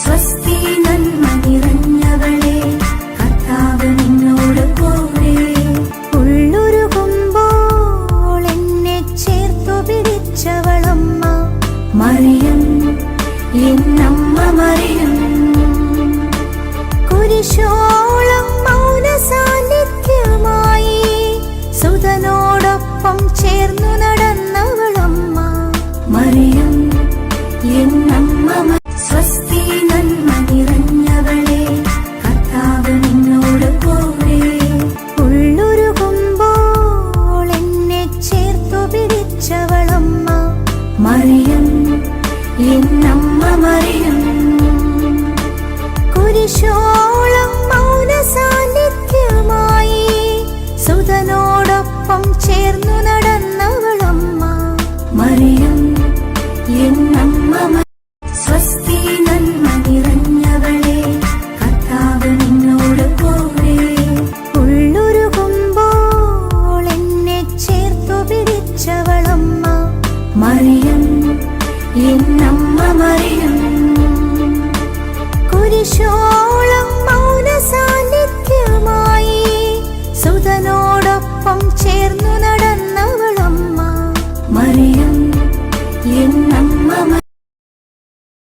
സ്വസ്തി നന്മ നിറഞ്ഞവളെ കർത്താവ് നിന്നോട് കൂടെ. ഉള്ളുരുകുമ്പോൾ എന്നെ ചേർത്തു പിടിച്ചവളമ്മ മറിയം എന്നമ്മ മറിയം. കുരിശോളം മൗന സാന്നിധ്യമായി സുതനോടൊപ്പം ചേർന്നു നടന്നവളമ്മ മറിയം എന്നമ്മ. സ്വസ്തി നന്മ നിറഞ്ഞവളെ കർത്താവ് നിന്നോട് കൂടെ. ഉള്ളുരുകുമ്പോൾ എന്നെ ചേർത്തു പിടിച്ചവളമ്മ മറിയം എന്നമ്മ മറിയം. കുരിശോളം മൗന സാന്നിധ്യമായി സുതനോടൊപ്പം ചേർന്നു നടന്നവളമ്മ മറിയം എന്നമ്മ. സ്വസ്തി നന്മ നിറഞ്ഞവളെ കർത്താവ് നിന്നോട് കൂടെ. ഉള്ളുരുകുമ്പോൾ എന്നെ ചേർത്തു പിടിച്ചവളമ്മ മറിയം എന്നമ്മ മറിയം. കുരിശോളം മൗന സാന്നിധ്യമായി സുതനോടൊപ്പം ചേർന്നു നടന്ന